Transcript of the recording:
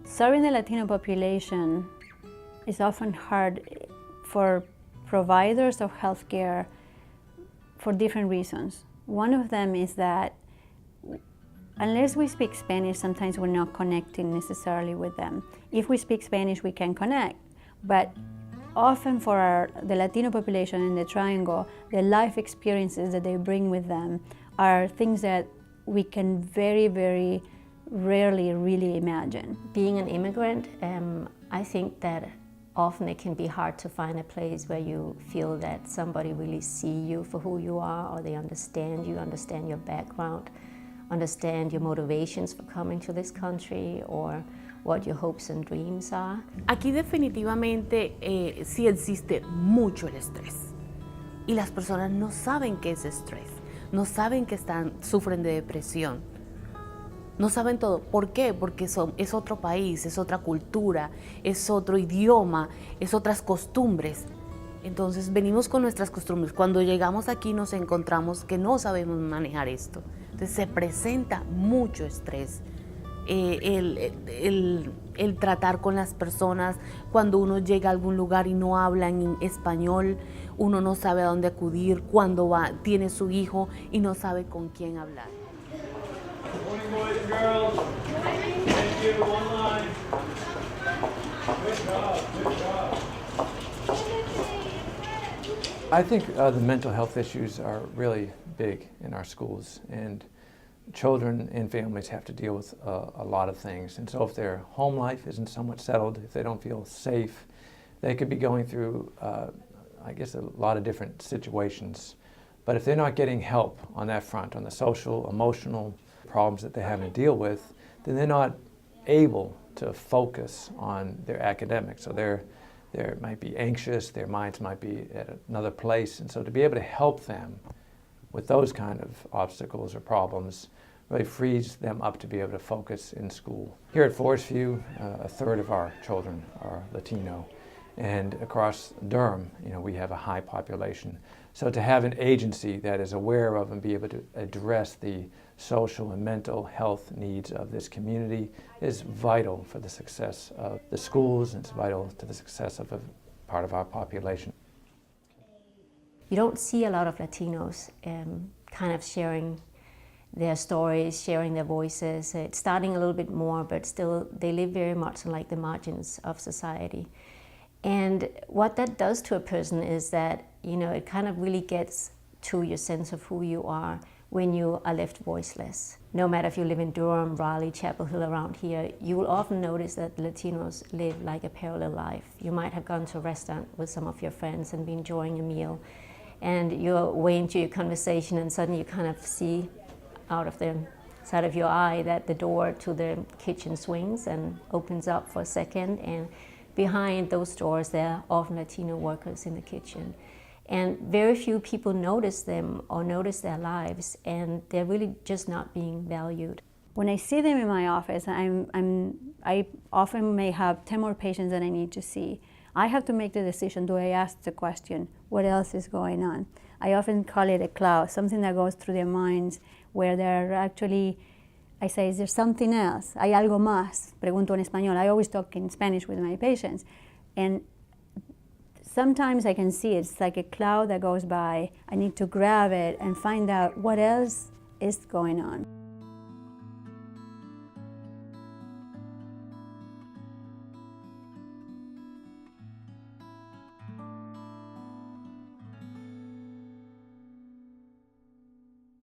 Serving the Latino population is often hard for providers of healthcare for different reasons. One of them is that unless we speak Spanish, sometimes we're not connecting necessarily with them. If we speak Spanish, we can connect, but often for the Latino population in the Triangle, the life experiences that they bring with them are things that we can very, very rarely really imagine. Being an immigrant, I think that often it can be hard to find a place where you feel that somebody really sees you for who you are, or they understand you, understand your background, understand your motivations for coming to this country, or what your hopes and dreams are. Aquí definitivamente sí existe mucho el estrés y las personas no saben qué es estrés, no saben que sufren de depresión, no saben todo. ¿Por qué? Porque es otro país, es otra cultura, es otro idioma, es otras costumbres. Entonces venimos con nuestras costumbres. Cuando llegamos aquí nos encontramos que no sabemos manejar esto. Entonces se presenta mucho estrés. El tratar con las personas, cuando uno llega a algún lugar y no habla en español, uno no sabe a dónde acudir, cuando tiene su hijo y no sabe con quién hablar. Good morning, boys and girls. Thank you. One line. Good job. Good job. I think the mental health issues are really big in our schools, and children and families have to deal with a lot of things. And so if their home life isn't somewhat settled, if they don't feel safe, they could be going through, I guess, a lot of different situations. But if they're not getting help on that front, on the social, emotional problems that they're having to deal with, then they're not able to focus on their academics. So they might be anxious, their minds might be at another place. And so to be able to help them with those kind of obstacles or problems really frees them up to be able to focus in school. Here at Forest View, a third of our children are Latino. And across Durham, we have a high population. So to have an agency that is aware of and be able to address the social and mental health needs of this community is vital for the success of the schools, and it's vital to the success of a part of our population. You don't see a lot of Latinos kind of sharing their stories, sharing their voices. It's starting a little bit more, but still they live very much on like the margins of society. And what that does to a person is that, it kind of really gets to your sense of who you are when you are left voiceless. No matter if you live in Durham, Raleigh, Chapel Hill, around here, you will often notice that Latinos live like a parallel life. You might have gone to a restaurant with some of your friends and be enjoying a meal, and you're way into your conversation, and suddenly you kind of see out of the side of your eye that the door to the kitchen swings and opens up for a second, and behind those doors there are often Latino workers in the kitchen. And very few people notice them or notice their lives, and they're really just not being valued. When I see them in my office, I often may have 10 more patients than I need to see. I have to make the decision, do I ask the question, what else is going on? I often call it a cloud, something that goes through their minds where they're actually, I say, is there something else? ¿Hay algo más? Pregunto en español. I always talk in Spanish with my patients. And sometimes I can see it's like a cloud that goes by. I need to grab it and find out what else is going on.